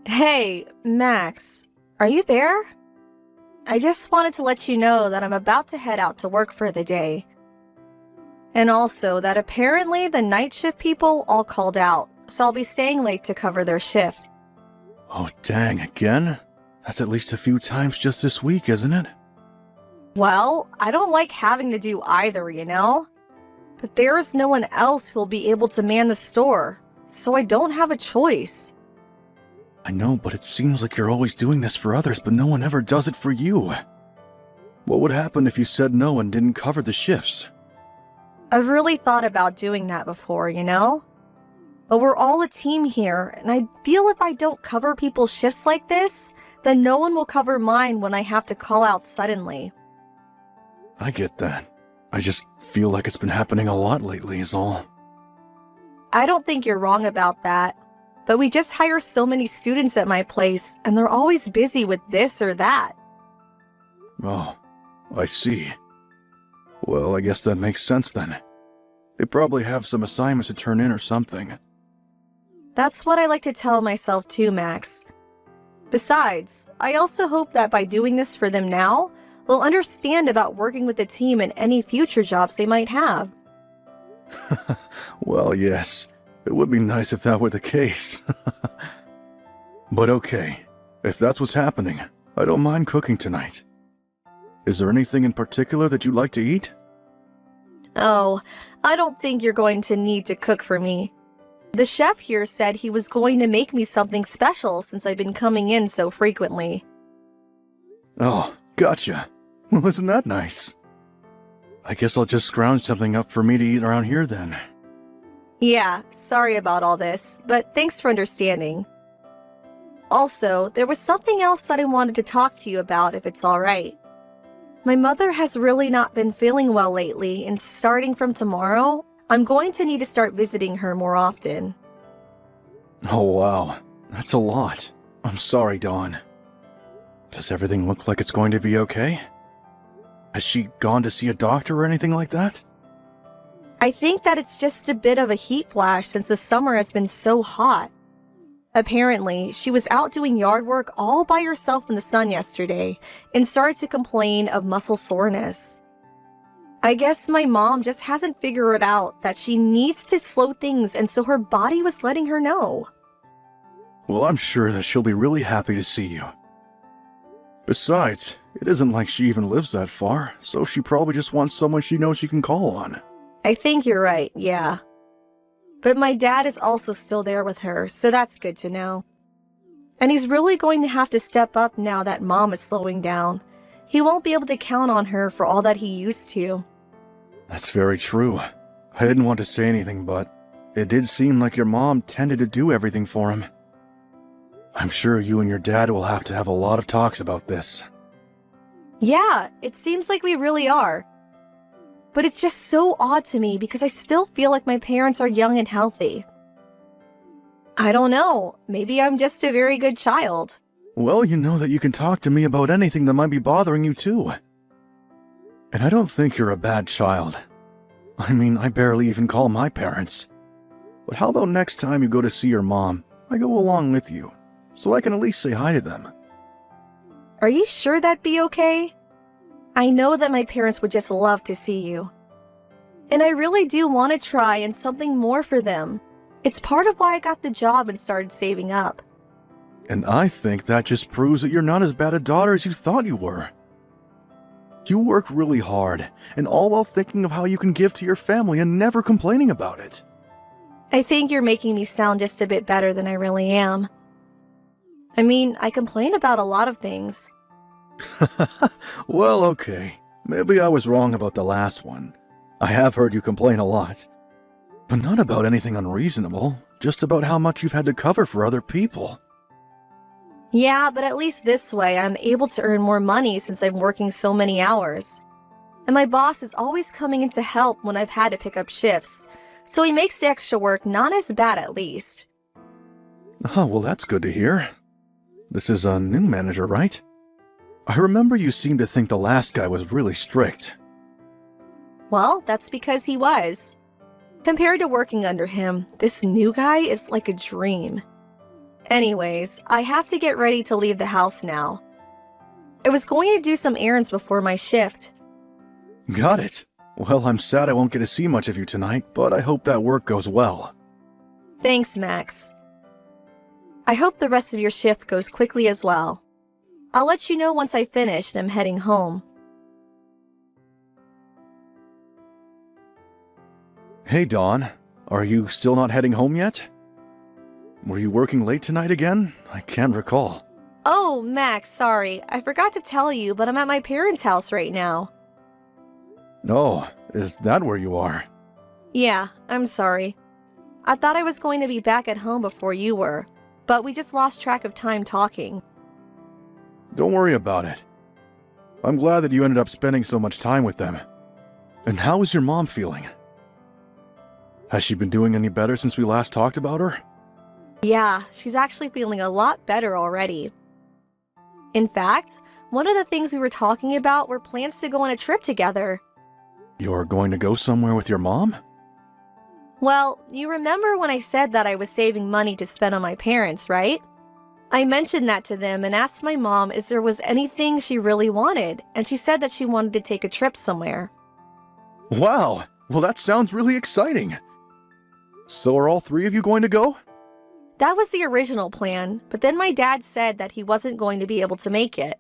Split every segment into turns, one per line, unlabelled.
Hey, Max, are you there? I just wanted to let you know that I'm about to head out to work for the day. And also that apparently the night shift people all called out, so I'll be staying late to cover their shift.
Oh, dang, again? That's at least a few times just this week, isn't it?
Well, I don't like having to do either, you know? But there is no one else who'll be able to man the store, so I don't have a choice.
I know, but it seems like you're always doing this for others, but no one ever does it for you. What would happen if you said no and didn't cover the shifts?
I've really thought about doing that before, you know? But we're all a team here, and I feel if I don't cover people's shifts like this, then no one will cover mine when I have to call out suddenly.
I get that. I just feel like it's been happening a lot lately is all.
I don't think you're wrong about that, but we just hire so many students at my place, and they're always busy with this or that.
Oh, I see. Well, I guess that makes sense then. They probably have some assignments to turn in or something.
That's what I like to tell myself too, Max. Besides, I also hope that by doing this for them now, they'll understand about working with the team in any future jobs they might have.
Well, yes. It would be nice if that were the case. But okay, if that's what's happening, I don't mind cooking tonight. Is there anything in particular that you'd like to eat?
Oh, I don't think you're going to need to cook for me. The chef here said he was going to make me something special since I've been coming in so frequently.
Oh, gotcha. Well, isn't that nice? I guess I'll just scrounge something up for me to eat around here then.
Yeah, sorry about all this, but thanks for understanding. Also, there was something else that I wanted to talk to you about if it's alright. My mother has really not been feeling well lately, and starting from tomorrow, I'm going to need to start visiting her more often.
Oh wow, that's a lot. I'm sorry, Dawn. Does everything look like it's going to be okay? Has she gone to see a doctor or anything like that?
I think that it's just a bit of a heat flash since the summer has been so hot. Apparently, she was out doing yard work all by herself in the sun yesterday and started to complain of muscle soreness. I guess my mom just hasn't figured out that she needs to slow things, and so her body was letting her know.
Well, I'm sure that she'll be really happy to see you. Besides, it isn't like she even lives that far, so she probably just wants someone she knows she can call on.
I think you're right, yeah. But my dad is also still there with her, so that's good to know. And he's really going to have to step up now that Mom is slowing down. He won't be able to count on her for all that he used to.
That's very true. I didn't want to say anything, but it did seem like your mom tended to do everything for him. I'm sure you and your dad will have to have a lot of talks about this.
Yeah, it seems like we really are. But it's just so odd to me because I still feel like my parents are young and healthy. I don't know, maybe I'm just a very good child.
Well, you know that you can talk to me about anything that might be bothering you too. And I don't think you're a bad child. I mean, I barely even call my parents. But how about next time you go to see your mom, I go along with you, so I can at least say hi to them.
Are you sure that'd be okay? I know that my parents would just love to see you. And I really do want to try and something more for them. It's part of why I got the job and started saving up.
And I think that just proves that you're not as bad a daughter as you thought you were. You work really hard, and all while thinking of how you can give to your family and never complaining about it.
I think you're making me sound just a bit better than I really am. I mean, I complain about a lot of things.
Well, okay. Maybe I was wrong about the last one. I have heard you complain a lot. But not about anything unreasonable, just about how much you've had to cover for other people.
Yeah, but at least this way I'm able to earn more money since I'm working so many hours. And my boss is always coming in to help when I've had to pick up shifts, so he makes the extra work not as bad at least.
Oh, well that's good to hear. This is a new manager, right? I remember you seemed to think the last guy was really strict.
Well, that's because he was. Compared to working under him, this new guy is like a dream. Anyways, I have to get ready to leave the house now. I was going to do some errands before my shift.
Got it. Well, I'm sad I won't get to see much of you tonight, but I hope that work goes well.
Thanks, Max. I hope the rest of your shift goes quickly as well. I'll let you know once I finish and I'm heading home.
Hey, Dawn. Are you still not heading home yet? Were you working late tonight again? I can't recall.
Oh, Max, sorry. I forgot to tell you, but I'm at my parents' house right now.
Oh, is that where you are?
Yeah, I'm sorry. I thought I was going to be back at home before you were, but we just lost track of time talking.
Don't worry about it. I'm glad that you ended up spending so much time with them. And how is your mom feeling? Has she been doing any better since we last talked about her?
Yeah, she's actually feeling a lot better already. In fact, one of the things we were talking about were plans to go on a trip together.
You're going to go somewhere with your mom?
Well, you remember when I said that I was saving money to spend on my parents, right? I mentioned that to them and asked my mom if there was anything she really wanted, and she said that she wanted to take a trip somewhere.
Wow! Well, that sounds really exciting. So are all three of you going to go?
That was the original plan, but then my dad said that he wasn't going to be able to make it.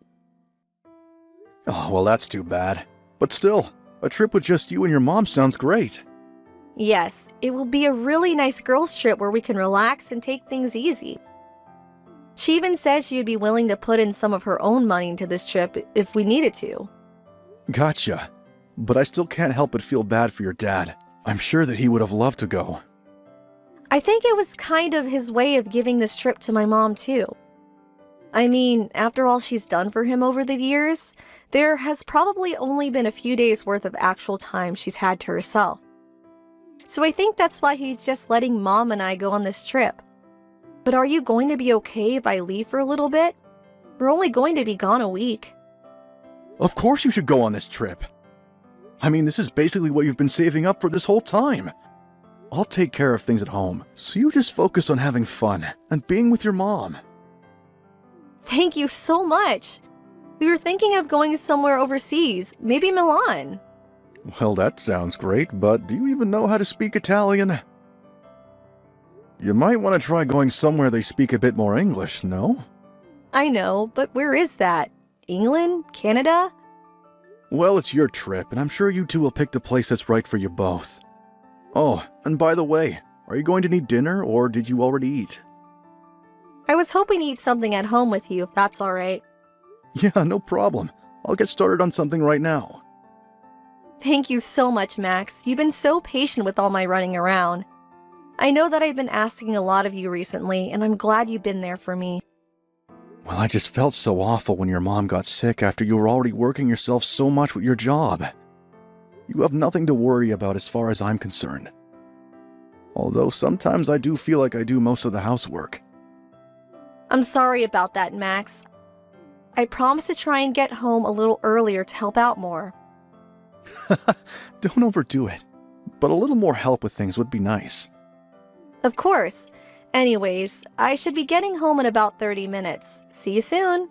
Oh, well, that's too bad. But still, a trip with just you and your mom sounds great.
Yes, it will be a really nice girls' trip where we can relax and take things easy. She even said she would be willing to put in some of her own money into this trip if we needed to.
Gotcha. But I still can't help but feel bad for your dad. I'm sure that he would have loved to go.
I think it was kind of his way of giving this trip to my mom, too. I mean, after all she's done for him over the years, there has probably only been a few days worth of actual time she's had to herself. So I think that's why he's just letting Mom and I go on this trip. But are you going to be okay if I leave for a little bit? We're only going to be gone a week.
Of course you should go on this trip. I mean, this is basically what you've been saving up for this whole time. I'll take care of things at home, so you just focus on having fun and being with your mom.
Thank you so much. We were thinking of going somewhere overseas, maybe Milan.
Well, that sounds great, but do you even know how to speak Italian? You might want to try going somewhere they speak a bit more English, no?
I know, but where is that? England? Canada?
Well, it's your trip, and I'm sure you two will pick the place that's right for you both. Oh, and by the way, are you going to need dinner, or did you already eat?
I was hoping to eat something at home with you, if that's alright.
Yeah, no problem. I'll get started on something right now.
Thank you so much, Max. You've been so patient with all my running around. I know that I've been asking a lot of you recently, and I'm glad you've been there for me.
Well, I just felt so awful when your mom got sick after you were already working yourself so much with your job. You have nothing to worry about as far as I'm concerned. Although sometimes I do feel like I do most of the housework.
I'm sorry about that, Max. I promise to try and get home a little earlier to help out more.
Don't overdo it, but a little more help with things would be nice.
Of course. Anyways, I should be getting home in about 30 minutes. See you soon.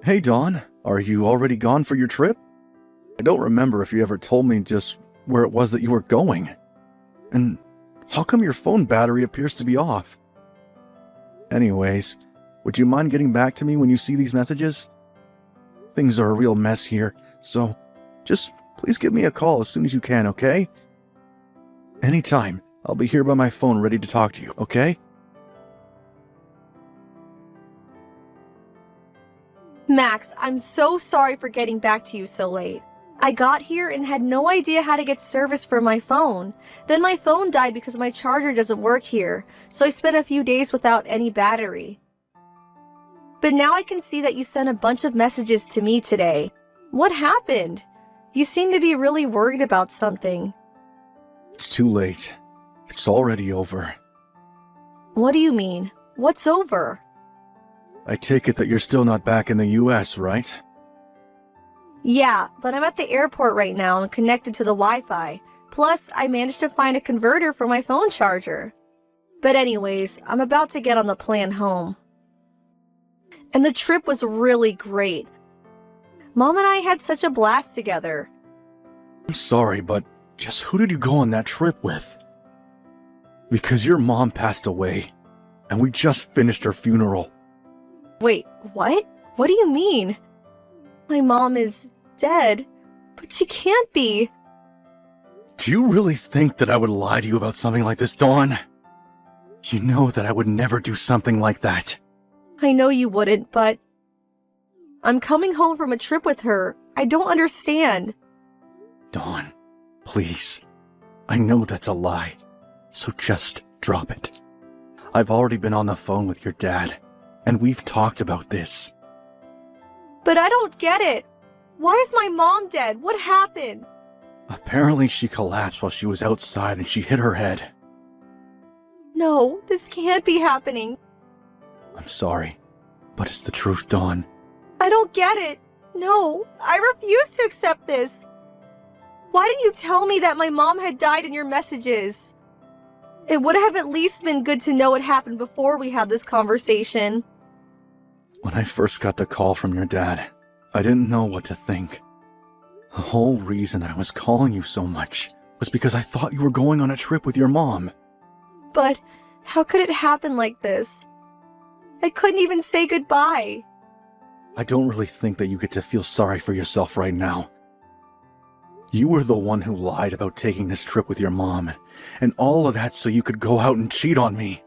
Hey, Dawn, are you already gone for your trip? I don't remember if you ever told me just where it was that you were going. And how come your phone battery appears to be off? Anyways, would you mind getting back to me when you see these messages? Things are a real mess here, so just please give me a call as soon as you can, okay? Anytime. I'll be here by my phone ready to talk to you, okay?
Max, I'm so sorry for getting back to you so late. I got here and had no idea how to get service for my phone. Then my phone died because my charger doesn't work here, so I spent a few days without any battery. But now I can see that you sent a bunch of messages to me today. What happened? You seem to be really worried about something.
It's too late. It's already over.
What do you mean? What's over?
I take it that you're still not back in the US, right?
Yeah, but I'm at the airport right now and connected to the Wi-Fi. Plus, I managed to find a converter for my phone charger. But anyways, I'm about to get on the plane home. And the trip was really great. Mom and I had such a blast together.
I'm sorry, but just who did you go on that trip with? Because your mom passed away, and we just finished her funeral.
Wait, what? What do you mean? My mom is dead, but she can't be.
Do you really think that I would lie to you about something like this, Dawn? You know that I would never do something like that.
I know you wouldn't, but I'm coming home from a trip with her. I don't understand.
Dawn, please. I know that's a lie, so just drop it. I've already been on the phone with your dad, and we've talked about this.
But I don't get it. Why is my mom dead? What happened?
Apparently she collapsed while she was outside and she hit her head.
No, this can't be happening.
I'm sorry, but it's the truth, Dawn.
I don't get it. No, I refuse to accept this. Why didn't you tell me that my mom had died in your messages? It would have at least been good to know what happened before we had this conversation.
When I first got the call from your dad, I didn't know what to think. The whole reason I was calling you so much was because I thought you were going on a trip with your mom.
But how could it happen like this? I couldn't even say goodbye.
I don't really think that you get to feel sorry for yourself right now. You were the one who lied about taking this trip with your mom, and all of that so you could go out and cheat on me.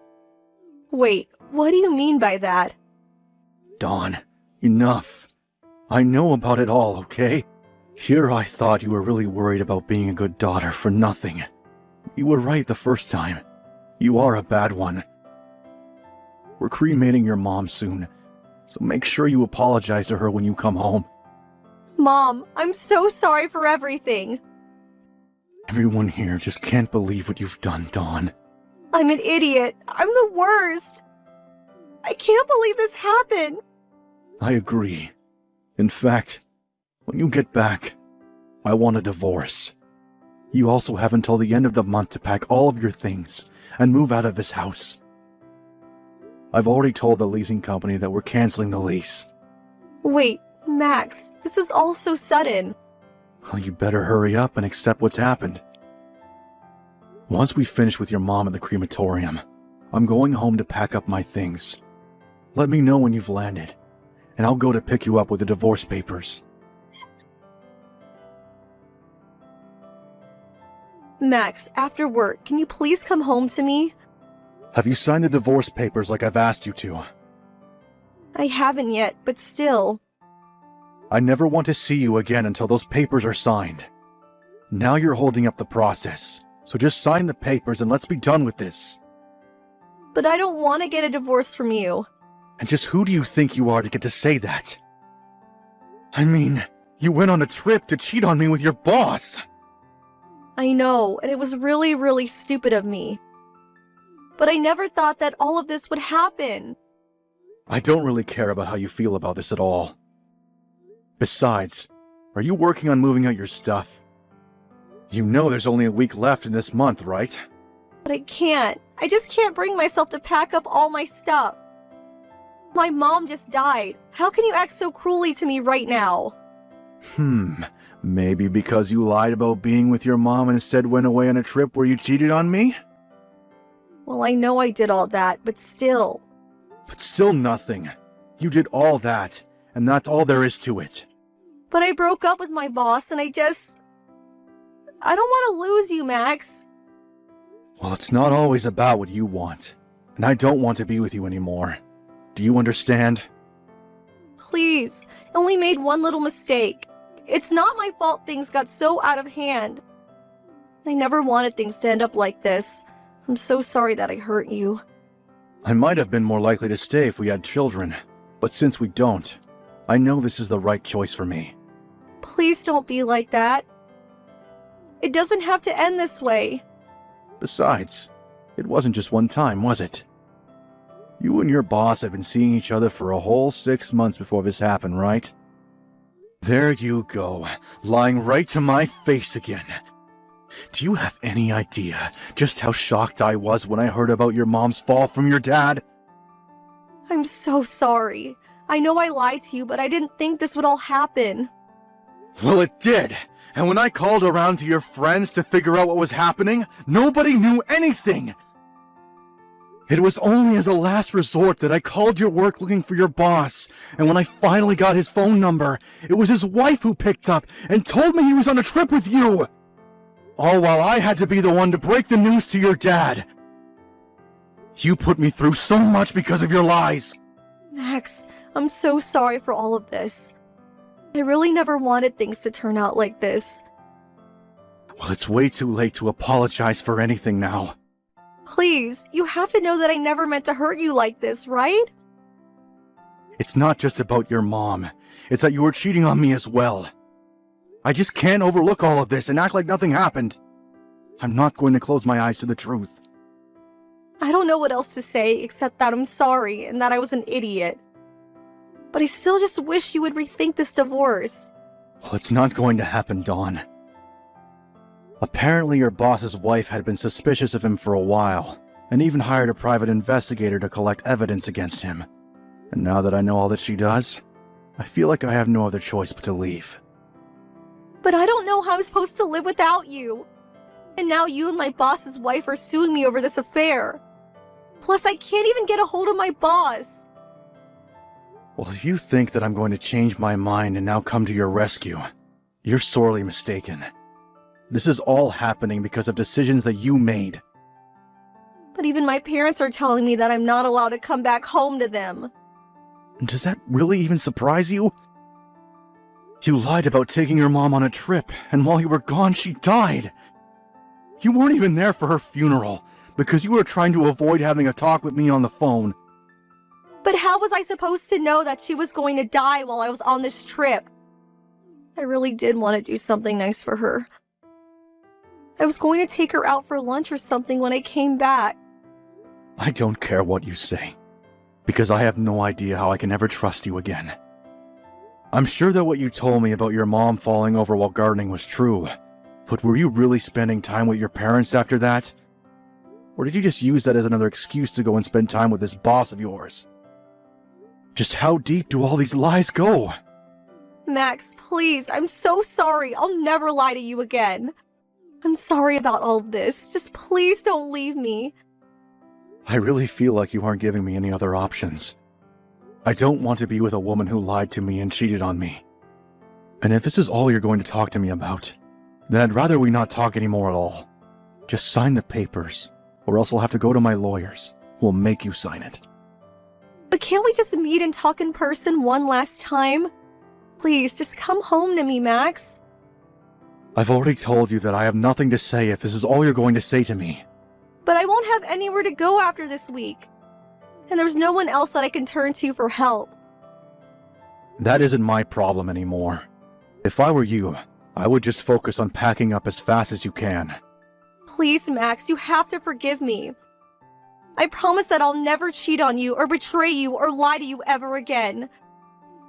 Wait, what do you mean by that?
Dawn, enough. I know about it all, okay? Here I thought you were really worried about being a good daughter for nothing. You were right the first time. You are a bad one. We're cremating your mom soon, so make sure you apologize to her when you come home.
Mom, I'm so sorry for everything.
Everyone here just can't believe what you've done, Dawn.
I'm an idiot. I'm the worst. I can't believe this happened.
I agree. In fact, when you get back, I want a divorce. You also have until the end of the month to pack all of your things and move out of this house. I've already told the leasing company that we're canceling the lease.
Wait, Max, this is all so sudden.
Well, you better hurry up and accept what's happened. Once we finish with your mom at the crematorium, I'm going home to pack up my things. Let me know when you've landed, and I'll go to pick you up with the divorce papers.
Max, after work, can you please come home to me?
Have you signed the divorce papers like I've asked you to?
I haven't yet, but still.
I never want to see you again until those papers are signed. Now you're holding up the process, so just sign the papers and let's be done with this.
But I don't want to get a divorce from you.
And just who do you think you are to get to say that? I mean, you went on a trip to cheat on me with your boss.
I know, and it was really, really stupid of me. But I never thought that all of this would happen.
I don't really care about how you feel about this at all. Besides, are you working on moving out your stuff? You know there's only a week left in this month, right?
But I can't. I just can't bring myself to pack up all my stuff. My mom just died. How can you act so cruelly to me right now?
Maybe because you lied about being with your mom and instead went away on a trip where you cheated on me?
Well, I know I did all that, but still.
But still nothing. You did all that, and that's all there is to it.
But I broke up with my boss and I don't want to lose you, Max.
Well, it's not always about what you want, and I don't want to be with you anymore. Do you understand?
Please, I only made one little mistake. It's not my fault things got so out of hand. I never wanted things to end up like this. I'm so sorry that I hurt you.
I might have been more likely to stay if we had children, but since we don't, I know this is the right choice for me.
Please don't be like that. It doesn't have to end this way.
Besides, it wasn't just one time, was it? You and your boss have been seeing each other for a whole 6 months before this happened, right? There you go, lying right to my face again. Do you have any idea just how shocked I was when I heard about your mom's fall from your dad?
I'm so sorry. I know I lied to you, but I didn't think this would all happen.
Well, it did. And when I called around to your friends to figure out what was happening, nobody knew anything. It was only as a last resort that I called your work looking for your boss, and when I finally got his phone number, it was his wife who picked up and told me he was on a trip with you. All while I had to be the one to break the news to your dad. You put me through so much because of your lies.
Max, I'm so sorry for all of this. I really never wanted things to turn out like this.
Well, it's way too late to apologize for anything now.
Please, you have to know that I never meant to hurt you like this, right?
It's not just about your mom. It's that you were cheating on me as well. I just can't overlook all of this and act like nothing happened. I'm not going to close my eyes to the truth.
I don't know what else to say except that I'm sorry and that I was an idiot. But I still just wish you would rethink this divorce.
Well, it's not going to happen, Dawn. Apparently your boss's wife had been suspicious of him for a while, and even hired a private investigator to collect evidence against him. And now that I know all that she does, I feel like I have no other choice but to leave.
But I don't know how I'm supposed to live without you. And now you and my boss's wife are suing me over this affair. Plus, I can't even get a hold of my boss.
Well, if you think that I'm going to change my mind and now come to your rescue, you're sorely mistaken. This is all happening because of decisions that you made.
But even my parents are telling me that I'm not allowed to come back home to them.
Does that really even surprise you? You lied about taking your mom on a trip, and while you were gone, she died. You weren't even there for her funeral, because you were trying to avoid having a talk with me on the phone.
But how was I supposed to know that she was going to die while I was on this trip? I really did want to do something nice for her. I was going to take her out for lunch or something when I came back.
I don't care what you say, because I have no idea how I can ever trust you again. I'm sure that what you told me about your mom falling over while gardening was true, but were you really spending time with your parents after that? Or did you just use that as another excuse to go and spend time with this boss of yours? Just how deep do all these lies go?
Max, please, I'm so sorry. I'll never lie to you again. I'm sorry about all of this. Just please don't leave me.
I really feel like you aren't giving me any other options. I don't want to be with a woman who lied to me and cheated on me. And if this is all you're going to talk to me about, then I'd rather we not talk anymore at all. Just sign the papers, or else I'll have to go to my lawyers, who will make you sign it.
But can't we just meet and talk in person one last time? Please, just come home to me, Max.
I've already told you that I have nothing to say if this is all you're going to say to me.
But I won't have anywhere to go after this week. And there's no one else that I can turn to for help.
That isn't my problem anymore. If I were you, I would just focus on packing up as fast as you can.
Please, Max, you have to forgive me. I promise that I'll never cheat on you or betray you or lie to you ever again.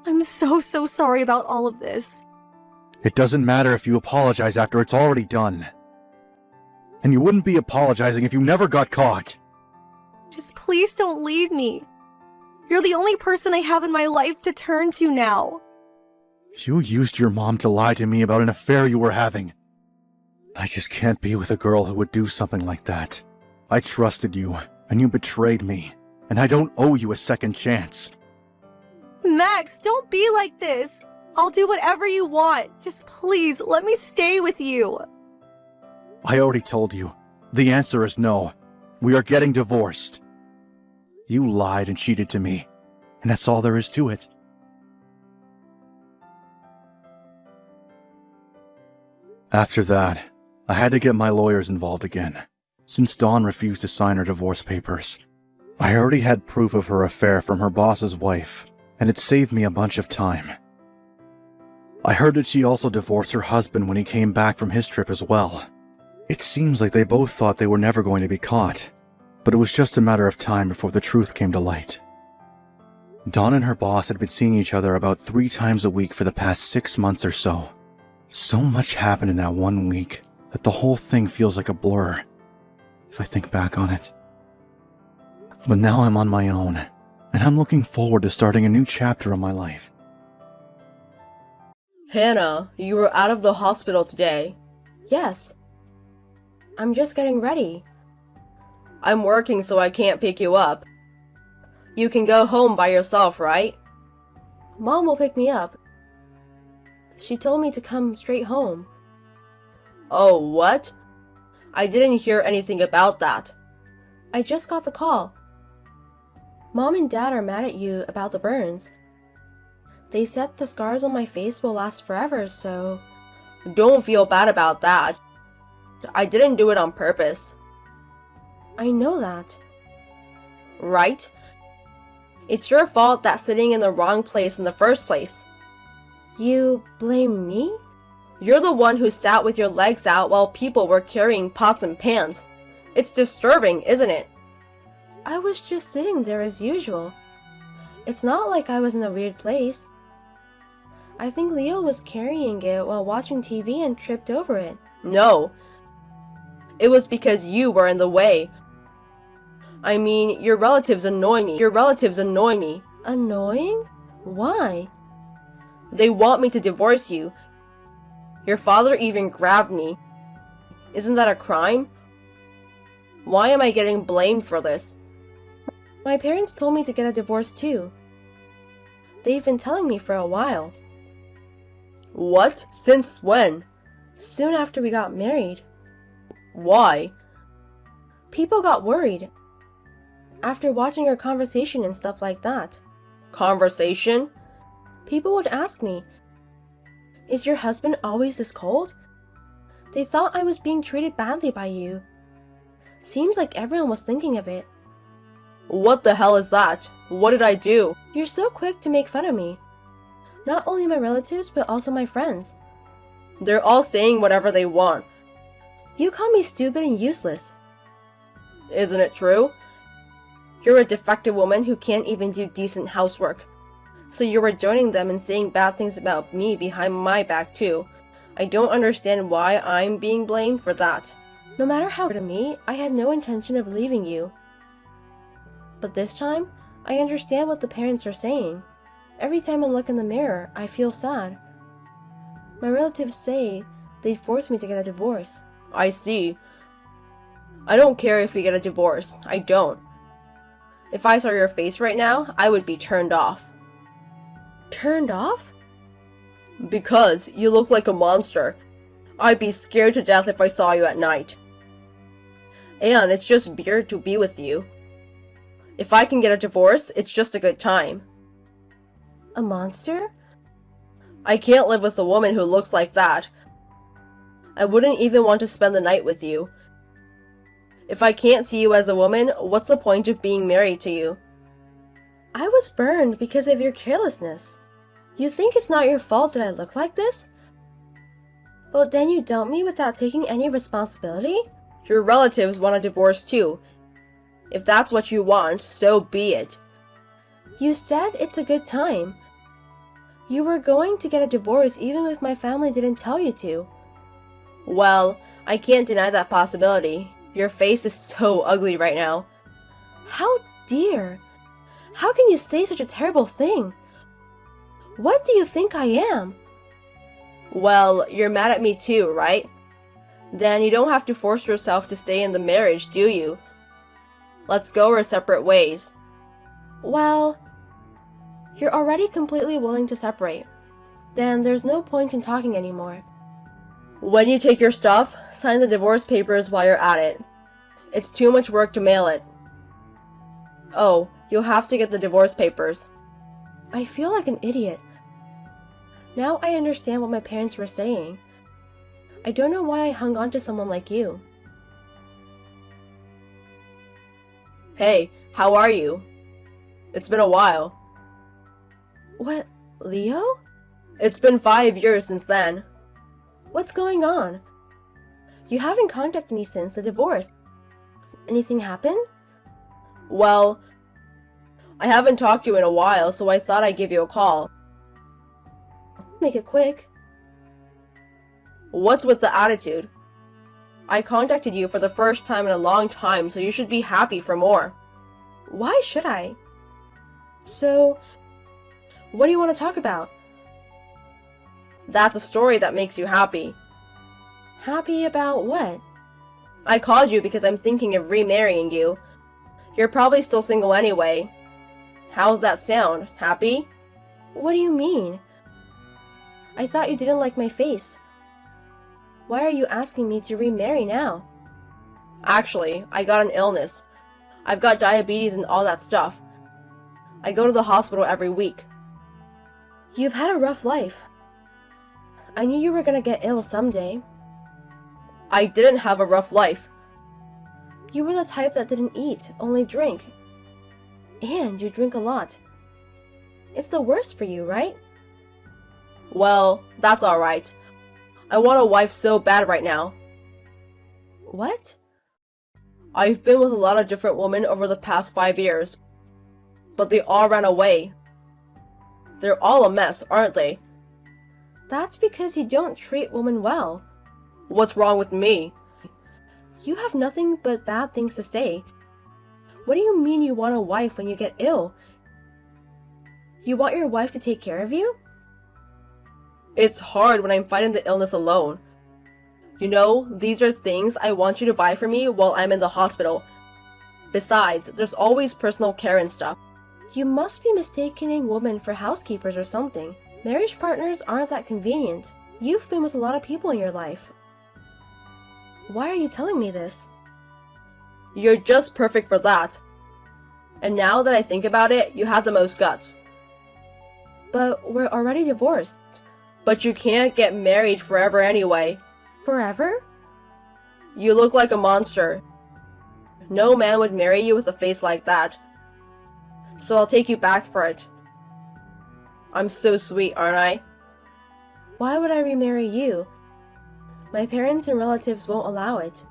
I'm so sorry about all of this.
It doesn't matter if you apologize after it's already done. And you wouldn't be apologizing if you never got caught.
Just please don't leave me. You're the only person I have in my life to turn to now.
You used your mom to lie to me about an affair you were having. I just can't be with a girl who would do something like that. I trusted you, and you betrayed me, and I don't owe you a second chance.
Max, don't be like this. I'll do whatever you want. Just please, let me stay with you.
I already told you. The answer is no. We are getting divorced. You lied and cheated to me, and that's all there is to it. After that, I had to get my lawyers involved again, since Dawn refused to sign her divorce papers. I already had proof of her affair from her boss's wife, and it saved me a bunch of time. I heard that she also divorced her husband when he came back from his trip as well. It seems like they both thought they were never going to be caught, but it was just a matter of time before the truth came to light. Dawn and her boss had been seeing each other about 3 times a week for the past 6 months or so. So much happened in that one week that the whole thing feels like a blur, if I think back on it. But now I'm on my own, and I'm looking forward to starting a new chapter of my life.
Hannah, you were out of the hospital today.
Yes. I'm just getting ready.
I'm working, so I can't pick you up. You can go home by yourself, right?
Mom will pick me up. She told me to come straight home.
Oh, what? I didn't hear anything about that.
I just got the call. Mom and Dad are mad at you about the burns. They said the scars on my face will last forever, so...
Don't feel bad about that. I didn't do it on purpose.
I know that.
Right? It's your fault that sitting in the wrong place in the first place.
You blame me?
You're the one who sat with your legs out while people were carrying pots and pans. It's disturbing, isn't it?
I was just sitting there as usual. It's not like I was in a weird place. I think Leo was carrying it while watching TV and tripped over it.
No. It was because you were in the way. I mean, your relatives annoy me.
Annoying? Why?
They want me to divorce you. Your father even grabbed me. Isn't that a crime? Why am I getting blamed for this?
My parents told me to get a divorce too. They've been telling me for a while.
What? Since when?
Soon after we got married.
Why?
People got worried. After watching our conversation and stuff like that.
Conversation?
People would ask me, "Is your husband always this cold?" They thought I was being treated badly by you. Seems like everyone was thinking of it.
What the hell is that? What did I do?
You're so quick to make fun of me. Not only my relatives, but also my friends.
They're all saying whatever they want.
You call me stupid and useless.
Isn't it true? You're a defective woman who can't even do decent housework. So you were joining them and saying bad things about me behind my back too. I don't understand why I'm being blamed for that.
No matter how to me, I had no intention of leaving you. But this time, I understand what the parents are saying. Every time I look in the mirror, I feel sad. My relatives say they'd force me to get a divorce.
I see. I don't care if we get a divorce. I don't. If I saw your face right now, I would be turned off.
Turned off?
Because you look like a monster. I'd be scared to death if I saw you at night. And it's just weird to be with you. If I can get a divorce, it's just a good time.
A monster?
I can't live with a woman who looks like that. I wouldn't even want to spend the night with you. If I can't see you as a woman, what's the point of being married to you?
I was burned because of your carelessness. You think it's not your fault that I look like this? But then you dump me without taking any responsibility?
Your relatives want a divorce too. If that's what you want, so be it.
You said it's a good time. You were going to get a divorce even if my family didn't tell you to.
Well, I can't deny that possibility. Your face is so ugly right now.
How dare! How can you say such a terrible thing? What do you think I am?
Well, you're mad at me too, right? Then you don't have to force yourself to stay in the marriage, do you? Let's go our separate ways.
Well, you're already completely willing to separate. Then there's no point in talking anymore.
When you take your stuff, sign the divorce papers while you're at it. It's too much work to mail it. Oh, you'll have to get the divorce papers.
I feel like an idiot. Now I understand what my parents were saying. I don't know why I hung on to someone like you.
Hey, how are you? It's been a while.
What, Leo?
It's been 5 years since then.
What's going on? You haven't contacted me since the divorce. Anything happen?
Well, I haven't talked to you in a while, so I thought I'd give you a call.
Make it quick.
What's with the attitude? I contacted you for the first time in a long time, so you should be happy for more.
Why should I? So, what do you want to talk about?
That's a story that makes you happy.
Happy about what?
I called you because I'm thinking of remarrying you. You're probably still single anyway. How's that sound? Happy?
What do you mean? I thought you didn't like my face. Why are you asking me to remarry now?
Actually, I got an illness. I've got diabetes and all that stuff. I go to the hospital every week.
You've had a rough life. I knew you were gonna get ill someday.
I didn't have a rough life.
You were the type that didn't eat, only drink. And you drink a lot. It's the worst for you, right?
Well, that's alright. I want a wife so bad right now.
What?
I've been with a lot of different women over the past 5 years, but they all ran away. They're all a mess, aren't they?
That's because you don't treat women well.
What's wrong with me?
You have nothing but bad things to say. What do you mean you want a wife when you get ill? You want your wife to take care of you?
It's hard when I'm fighting the illness alone. You know, these are things I want you to buy for me while I'm in the hospital. Besides, there's always personal care and stuff.
You must be mistaking women for housekeepers or something. Marriage partners aren't that convenient. You've been with a lot of people in your life. Why are you telling me this?
You're just perfect for that. And now that I think about it, you have the most guts.
But we're already divorced.
But you can't get married forever anyway.
Forever?
You look like a monster. No man would marry you with a face like that. So I'll take you back for it. I'm so sweet, aren't I?
Why would I remarry you? My parents and relatives won't allow it.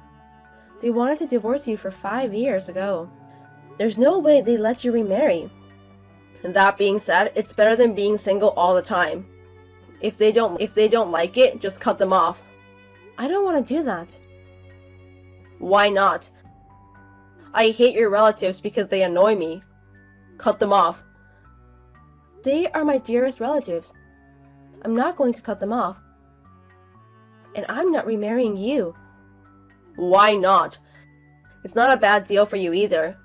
They wanted to divorce you for 5 years ago. There's no way they let you remarry.
And that being said, it's better than being single all the time. If they don't like it, just cut them off.
I don't want to do that.
Why not? I hate your relatives because they annoy me. Cut them off.
They are my dearest relatives. I'm not going to cut them off. And I'm not remarrying you.
Why not? It's not a bad deal for you either.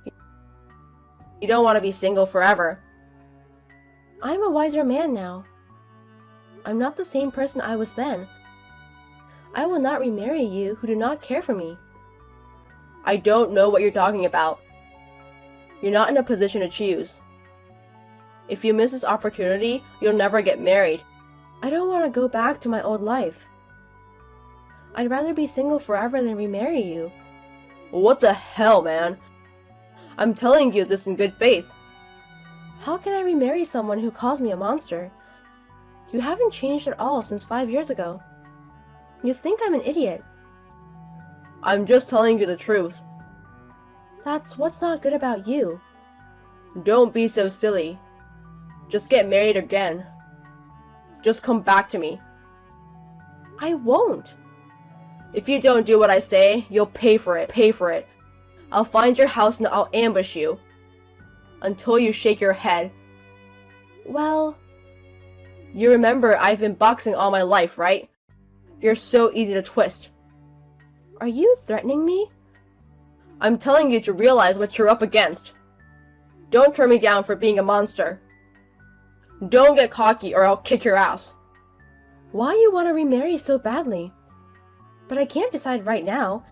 You don't want to be single forever.
I'm a wiser man now. I'm not the same person I was then. I will not remarry you who do not care for me.
I don't know what you're talking about. You're not in a position to choose. If you miss this opportunity, you'll never get married.
I don't want to go back to my old life. I'd rather be single forever than remarry you.
What the hell, man? I'm telling you this in good faith.
How can I remarry someone who calls me a monster? You haven't changed at all since 5 years ago. You think I'm an idiot.
I'm just telling you the truth.
That's what's not good about you.
Don't be so silly. Just get married again. Just come back to me.
I won't.
If you don't do what I say, you'll pay for it. Pay for it. I'll find your house and I'll ambush you. Until you shake your head.
Well...
You remember I've been boxing all my life, right? You're so easy to twist.
Are you threatening me?
I'm telling you to realize what you're up against. Don't turn me down for being a monster. Don't get cocky or I'll kick your ass.
Why you want to remarry so badly? But I can't decide right now.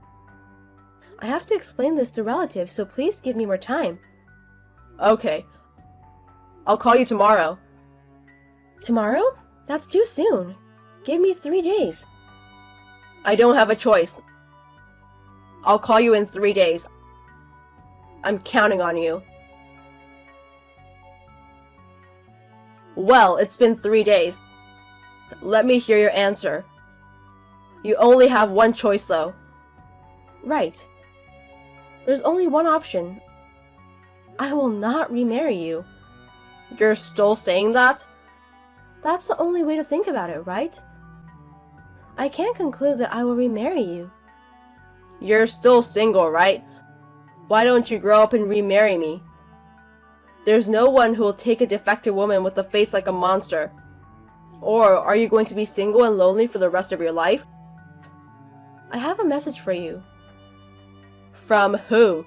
I have to explain this to relatives, so please give me more time.
Okay. I'll call you tomorrow.
Tomorrow? That's too soon. Give me 3 days.
I don't have a choice. I'll call you in 3 days. I'm counting on you. Well, it's been 3 days. Let me hear your answer. You only have one choice, though.
Right. There's only one option. I will not remarry you.
You're still saying that?
That's the only way to think about it, right? I can't conclude that I will remarry you.
You're still single, right? Why don't you grow up and remarry me? There's no one who will take a defective woman with a face like a monster. Or are you going to be single and lonely for the rest of your life?
I have a message for you.
From who?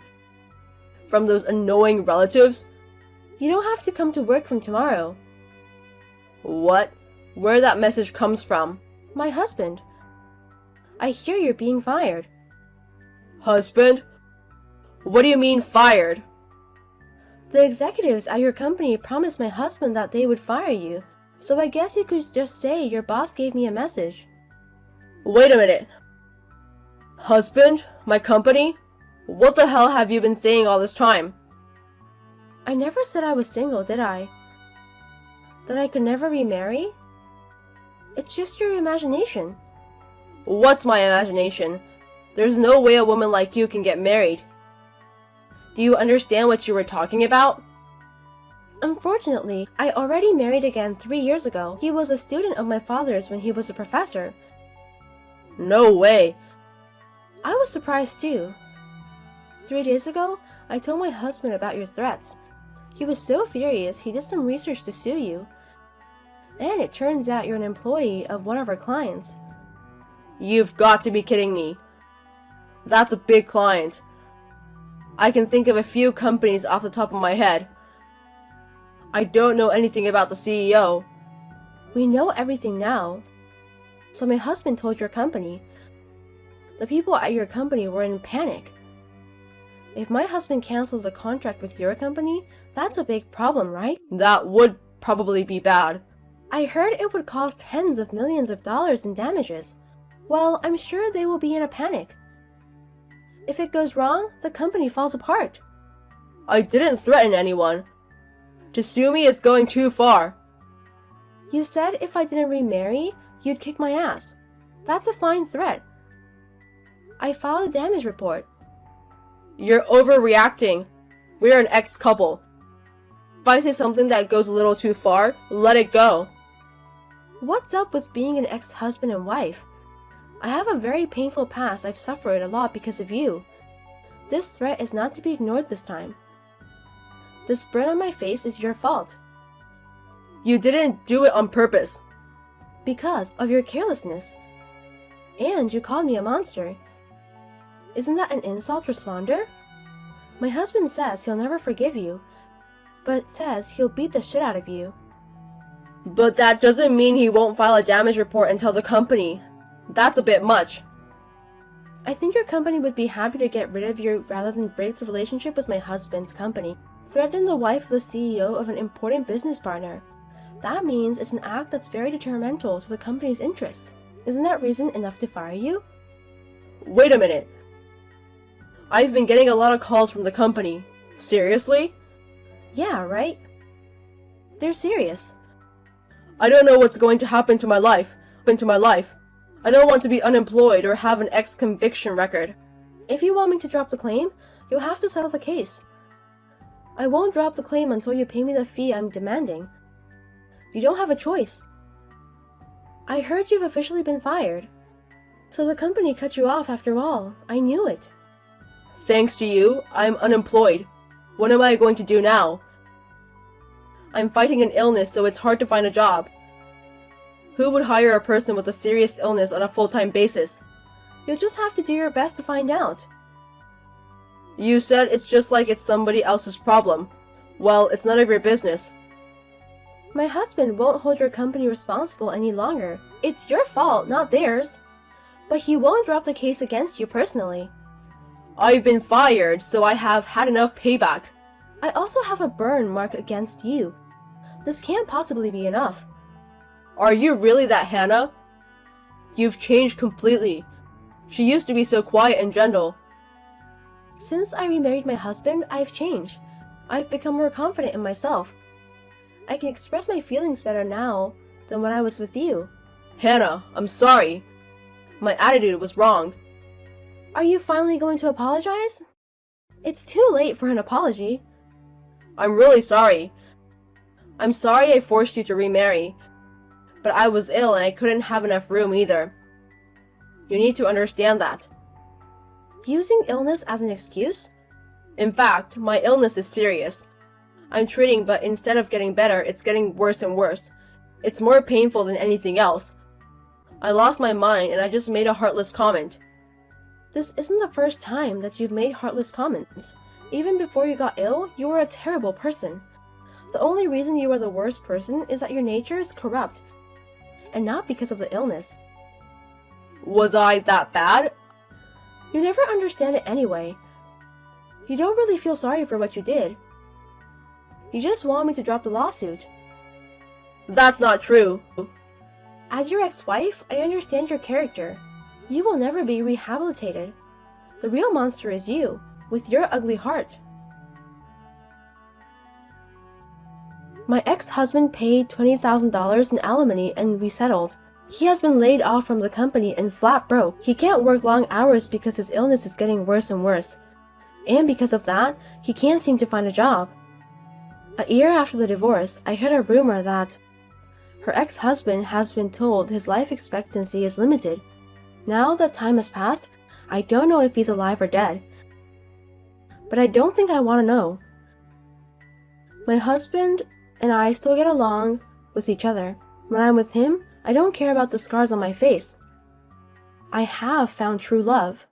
From those annoying relatives?
You don't have to come to work from tomorrow.
What? Where that message comes from?
My husband. I hear you're being fired.
Husband? What do you mean fired?
The executives at your company promised my husband that they would fire you, so I guess you could just say your boss gave me a message.
Wait a minute. Husband? My company? What the hell have you been saying all this time?
I never said I was single, did I? That I could never remarry? It's just your imagination.
What's my imagination? There's no way a woman like you can get married. Do you understand what you were talking about?
Unfortunately, I already married again 3 years ago. He was a student of my father's when he was a professor.
No way.
I was surprised too. 3 days ago, I told my husband about your threats. He was so furious he did some research to sue you. And it turns out you're an employee of one of our clients.
You've got to be kidding me. That's a big client. I can think of a few companies off the top of my head. I don't know anything about the CEO.
We know everything now. So my husband told your company. The people at your company were in panic. If my husband cancels a contract with your company, that's a big problem, right?
That would probably be bad.
I heard it would cost tens of millions of dollars in damages. Well, I'm sure they will be in a panic. If it goes wrong, the company falls apart.
I didn't threaten anyone. To sue me is going too far.
You said if I didn't remarry, you'd kick my ass. That's a fine threat. I filed a damage report.
You're overreacting. We're an ex-couple. If I say something that goes a little too far, let it go.
What's up with being an ex-husband and wife? I have a very painful past. I've suffered a lot because of you. This threat is not to be ignored this time. This burn on my face is your fault.
You didn't do it on purpose.
Because of your carelessness. And you called me a monster. Isn't that an insult or slander? My husband says he'll never forgive you, but says he'll beat the shit out of you.
But that doesn't mean he won't file a damage report and tell the company. That's a bit much.
I think your company would be happy to get rid of you rather than break the relationship with my husband's company. Threaten the wife of the CEO of an important business partner. That means it's an act that's very detrimental to the company's interests. Isn't that reason enough to fire you?
Wait a minute. I've been getting a lot of calls from the company. Seriously?
Yeah, right? They're serious.
I don't know what's going to happen to my life. I don't want to be unemployed or have an ex-conviction record.
If you want me to drop the claim, you'll have to settle the case. I won't drop the claim until you pay me the fee I'm demanding. You don't have a choice. I heard you've officially been fired. So the company cut you off after all. I knew it.
Thanks to you, I'm unemployed. What am I going to do now? I'm fighting an illness, so it's hard to find a job. Who would hire a person with a serious illness on a full-time basis?
You'll just have to do your best to find out.
You said it's just like it's somebody else's problem. Well, it's none of your business.
My husband won't hold your company responsible any longer. It's your fault, not theirs. But he won't drop the case against you personally.
I've been fired, so I have had enough payback.
I also have a burn mark against you. This can't possibly be enough.
Are you really that Hannah? You've changed completely. She used to be so quiet and gentle.
Since I remarried my husband, I've changed. I've become more confident in myself. I can express my feelings better now than when I was with you.
Hannah, I'm sorry. My attitude was wrong.
Are you finally going to apologize? It's too late for an apology.
I'm really sorry. I'm sorry I forced you to remarry. But I was ill and I couldn't have enough room either. You need to understand that.
Using illness as an excuse?
In fact, my illness is serious. I'm treating, but instead of getting better, it's getting worse and worse. It's more painful than anything else. I lost my mind and I just made a heartless comment.
This isn't the first time that you've made heartless comments. Even before you got ill, you were a terrible person. The only reason you are the worst person is that your nature is corrupt, and not because of the illness.
Was I that bad?
You never understand it anyway. You don't really feel sorry for what you did. You just want me to drop the lawsuit.
That's not true.
As your ex-wife, I understand your character. You will never be rehabilitated. The real monster is you, with your ugly heart. My ex-husband paid $20,000 in alimony and we settled. He has been laid off from the company and flat broke. He can't work long hours because his illness is getting worse and worse. And because of that, he can't seem to find a job. A year after the divorce, I heard a rumor that her ex-husband has been told his life expectancy is limited. Now that time has passed, I don't know if he's alive or dead. But I don't think I want to know. My husband and I still get along with each other. When I'm with him, I don't care about the scars on my face. I have found true love.